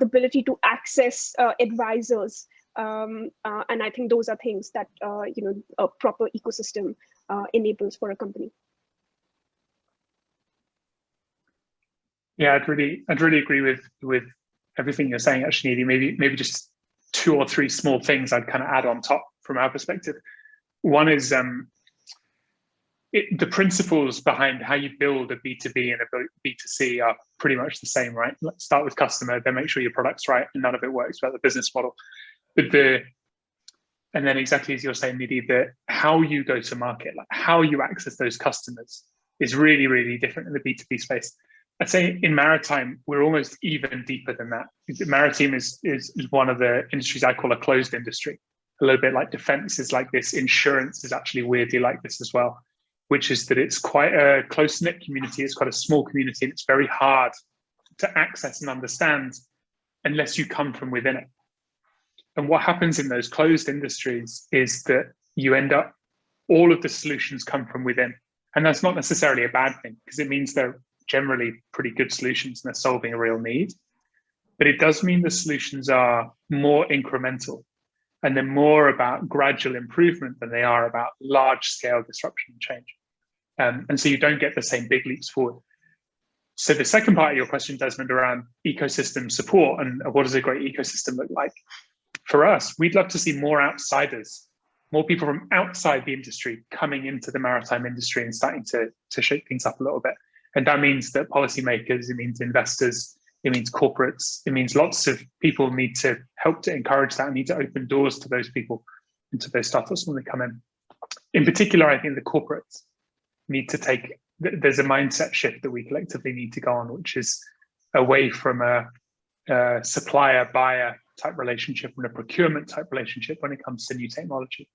the ability to access advisors. And I think those are things that a proper ecosystem enables for a company. Yeah, I'd really agree with everything you're saying, actually, Nidhi. Maybe just two or three small things I'd kind of add on top from our perspective. One is the principles behind how you build a B2B and a B2C are pretty much the same, right? Let's start with customer, then make sure your product's right, and none of it works without the business model. And then exactly as you're saying, Nidhi, how you go to market, like how you access those customers is really, really different in the B2B space. I'd say in maritime, we're almost even deeper than that. Maritime is one of the industries I call a closed industry. A little bit like defense is like this. Insurance is actually weirdly like this as well. which is that it's quite a close-knit community, it's quite a small community, and it's very hard to access and understand unless you come from within it. And what happens in those closed industries is that you end up, all of the solutions come from within. And that's not necessarily a bad thing, because it means they're generally pretty good solutions and they're solving a real need. But it does mean the solutions are more incremental and they're more about gradual improvement than they are about large scale disruption and change. And so you don't get the same big leaps forward. So the second part of your question, Desmond, around ecosystem support and what does a great ecosystem look like? For us, we'd love to see more outsiders, more people from outside the industry coming into the maritime industry and starting to shake things up a little bit. And that means that policymakers, it means investors, it means corporates, it means lots of people need to help to encourage that and need to open doors to those people and to those startups when they come in. In particular, I think the corporates need to take, there's a mindset shift that we collectively need to go on, which is away from a supplier-buyer type relationship and a procurement type relationship when it comes to new technology,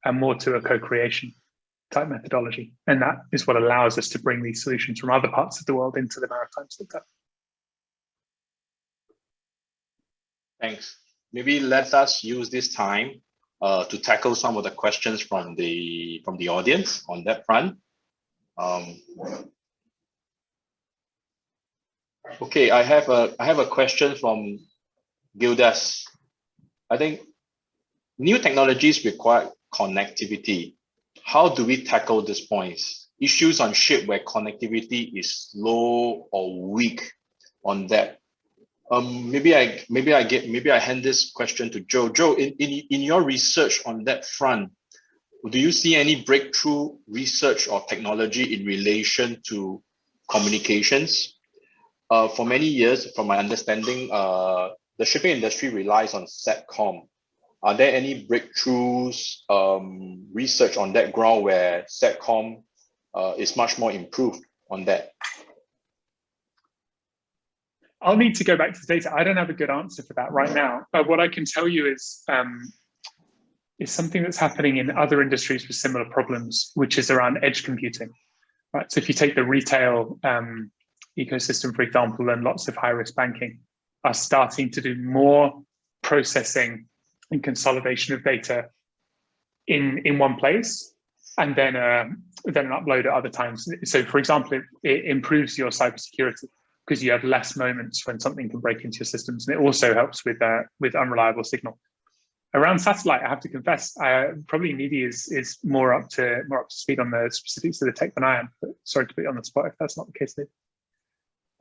and more to a co-creation type methodology. And that is what allows us to bring these solutions from other parts of the world into the maritime sector. Thanks. Maybe let us use this time to tackle some of the questions from the audience on that front. Okay, I have a question from Gildas. I think new technologies require connectivity. How do we tackle these points? Issues on ship where connectivity is slow or weak on that. Maybe I hand this question to Joe. Joe, in your research on that front, do you see any breakthrough research or technology in relation to communications? For many years, from my understanding, the shipping industry relies on SATCOM. Are there any breakthroughs, research on that ground where SATCOM is much more improved on that? I'll need to go back to the data. I don't have a good answer for that right now. But what I can tell you is something that's happening in other industries with similar problems, which is around edge computing. Right. So if you take the retail ecosystem, for example, and lots of high-risk banking are starting to do more processing and consolidation of data in one place, and then upload at other times. So, for example, it improves your cybersecurity because you have less moments when something can break into your systems, and it also helps with unreliable signal. Around satellite, I have to confess, probably Nidhi is more up to speed on the specifics of the tech than I am. But sorry to put you on the spot if that's not the case,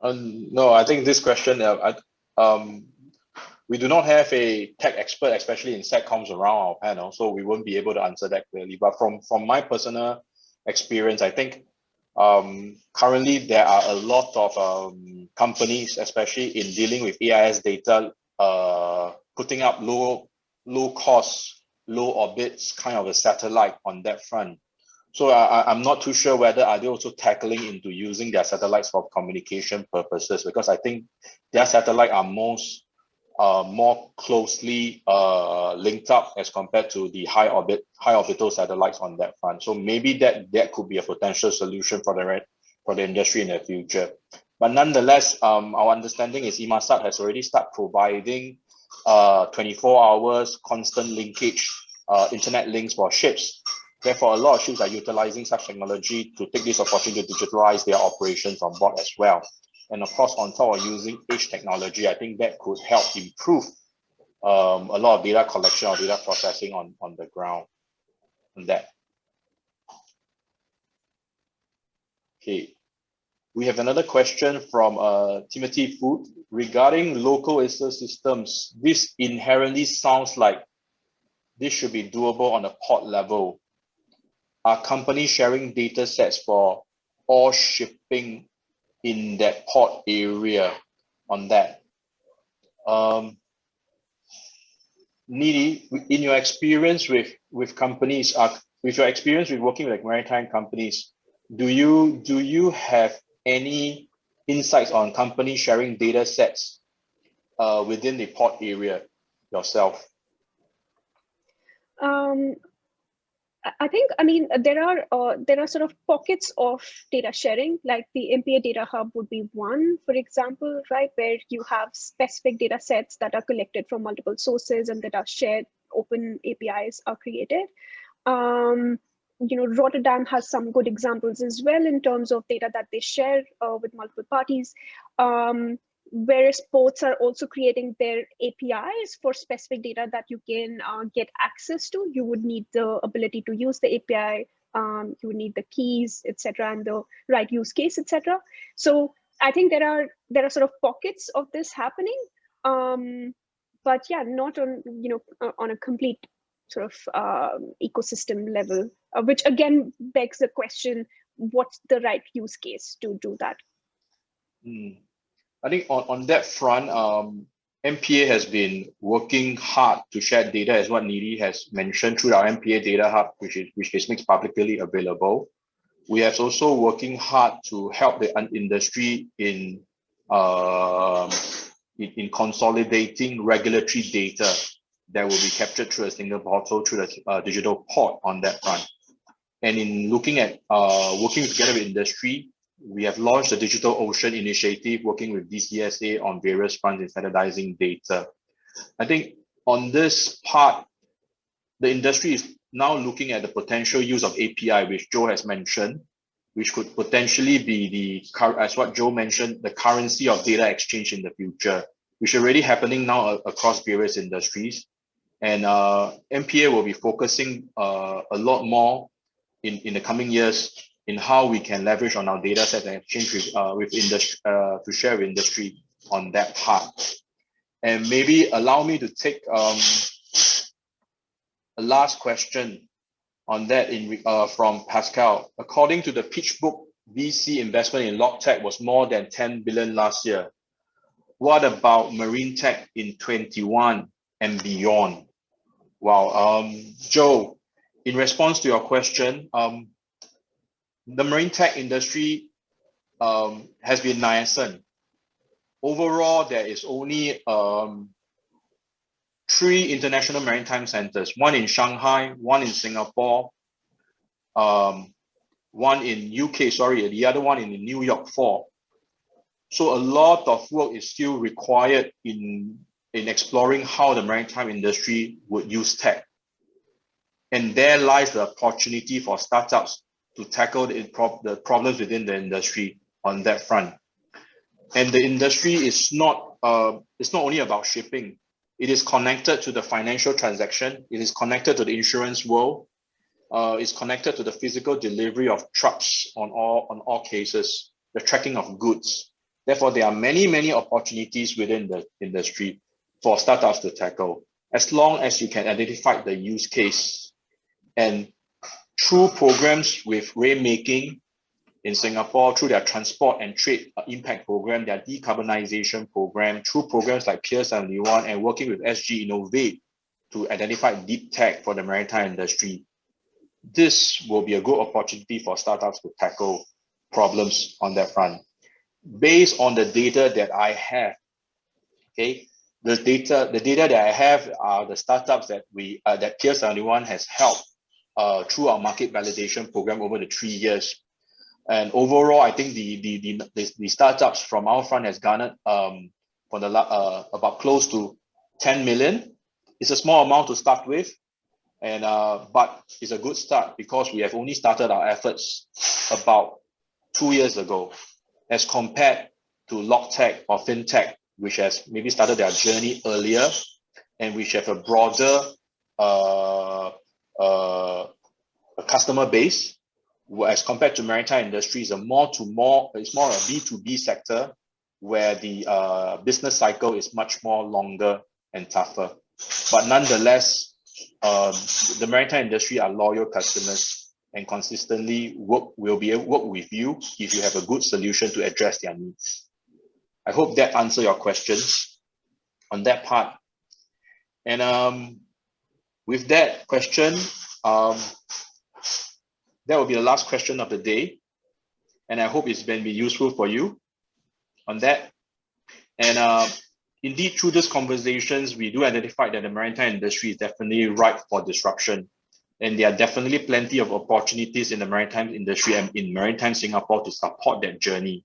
Nidhi. No, I think this question, we do not have a tech expert, especially in SATCOMs, around our panel, so we won't be able to answer that clearly. But from my personal experience, I think currently there are a lot of companies, especially in dealing with AIS data, putting up low cost, low orbits kind of a satellite on that front. So I'm not too sure whether are they also tackling into using their satellites for communication purposes, because I think their satellite are more closely linked up as compared to the high orbital satellites on that front. So maybe that could be a potential solution for the industry in the future. But nonetheless, our understanding is Inmarsat has already started providing 24 hours constant linkage internet links for ships. Therefore, a lot of ships are utilizing such technology to take this opportunity to digitalize their operations on board as well. And of course, on top of using edge technology, I think that could help improve a lot of data collection or data processing on the ground on that. Okay, we have another question from Timothy Food regarding local ISO systems. This inherently sounds like this should be doable on a port level. Are companies sharing data sets for all shipping in that port area on that? Nidhi, in your experience with companies, with your experience with working with maritime companies, do you have any insights on companies sharing data sets within the port area yourself? I think, there are sort of pockets of data sharing, like the MPA Data Hub would be one, for example, right, where you have specific data sets that are collected from multiple sources and that are shared, open APIs are created. Rotterdam has some good examples as well in terms of data that they share with multiple parties. Whereas ports are also creating their APIs for specific data that you can get access to. You would need the ability to use the API, you would need the keys, etc., and the right use case, etc. So I think there are sort of pockets of this happening, but yeah, not on on a complete sort of ecosystem level, which again begs the question: what's the right use case to do that? I think on that front, MPA has been working hard to share data, as what Nidhi has mentioned, through our MPA Data Hub, which is makes publicly available. We have also working hard to help the industry in consolidating regulatory data that will be captured through a single portal, through the digital port on that front. And in looking at working together with industry, we have launched the Digital Ocean Initiative, working with DCSA on various fronts in standardizing data. I think on this part, the industry is now looking at the potential use of API, which Joe has mentioned, which could potentially be as what Joe mentioned, the currency of data exchange in the future, which is already happening now across various industries. And MPA will be focusing a lot more in the coming years in how we can leverage on our data set and exchange with industry to share with industry on that part. And maybe allow me to take a last question on that from Pascal. According to the pitch book, VC investment in LogTech was more than 10 billion last year. What about marine tech in 21 and beyond? Wow, Joe, in response to your question, the marine tech industry has been nascent. Overall, there is only 3 international maritime centers, one in Shanghai, one in Singapore, one in UK, the other one in New York 4. So a lot of work is still required in exploring how the maritime industry would use tech. And there lies the opportunity for startups to tackle the problems within the industry on that front. And the industry is not it's not only about shipping. It is connected to the financial transaction. It is connected to the insurance world. It's connected to the physical delivery of trucks on all cases, the tracking of goods. Therefore, there are many opportunities within the industry for startups to tackle, as long as you can identify the use case. And through programs with rainmaking in Singapore, through their transport and trade impact program, their decarbonization program, through programs like Pier 71 and working with SGInnovate to identify deep tech for the maritime industry, this will be a good opportunity for startups to tackle problems on that front. Based on the data that I have, okay, the data that I have are the startups that that Pier 71 has helped through our market validation program over the 3 years. And overall, I think the startups from our front has garnered for about close to 10 million. It's a small amount to start with, and but it's a good start because we have only started our efforts about 2 years ago, as compared to LogTech or FinTech, which has maybe started their journey earlier and which have a broader customer base. As compared to maritime industries, it's more a B2B sector where the business cycle is much more longer and tougher. But nonetheless, the maritime industry are loyal customers and consistently work with you if you have a good solution to address their needs. I hope that answers your questions on that part. And with that question, that will be the last question of the day. And I hope it's been useful for you on that. And indeed, through these conversations, we do identify that the maritime industry is definitely ripe for disruption. and there are definitely plenty of opportunities in the maritime industry and in Maritime Singapore to support that journey.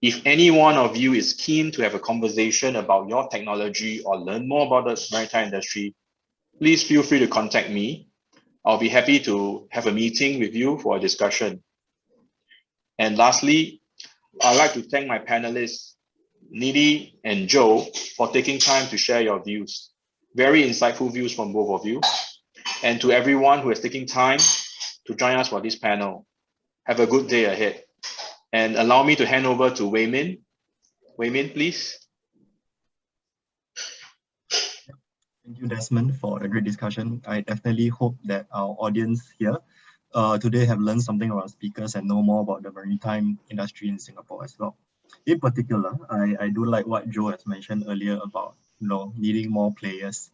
If any one of you is keen to have a conversation about your technology or learn more about the maritime industry, please feel free to contact me. I'll be happy to have a meeting with you for a discussion. And lastly, I'd like to thank my panelists, Nidhi and Joe, for taking time to share your views. Very insightful views from both of you. And to everyone who is taking time to join us for this panel. Have a good day ahead. And allow me to hand over to Wei Min. Wei Min, please. Thank you, Desmond, for the great discussion. I definitely hope that our audience here today have learned something about speakers and know more about the maritime industry in Singapore as well. In particular, I do like what Joe has mentioned earlier about needing more players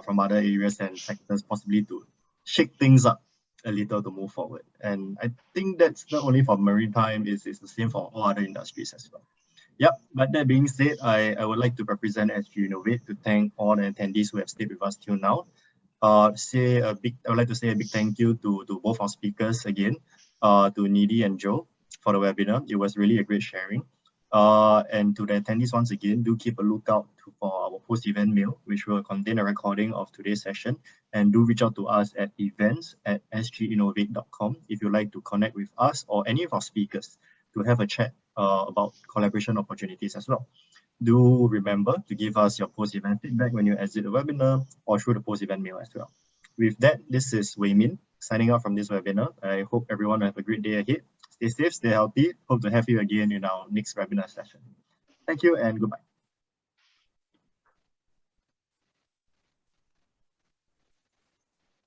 from other areas and sectors, possibly to shake things up a little to move forward. And I think that's not only for maritime, it's the same for all other industries as well. Yep, but that being said, I would like to represent SGInnovate to thank all the attendees who have stayed with us till now. I would like to say a big thank you to both our speakers again, to Nidhi and Joe for the webinar. It was really a great sharing. And to the attendees once again, do keep a lookout for our post-event mail, which will contain a recording of today's session. And do reach out to us at events@sginnovate.com if you'd like to connect with us or any of our speakers to have a chat about collaboration opportunities as well. Do remember to give us your post-event feedback when you exit the webinar or through the post-event mail as well. With that, this is Wei Min signing out from this webinar. I hope everyone will have a great day ahead. Stay safe, stay healthy. Hope to have you again in our next webinar session. Thank you and goodbye.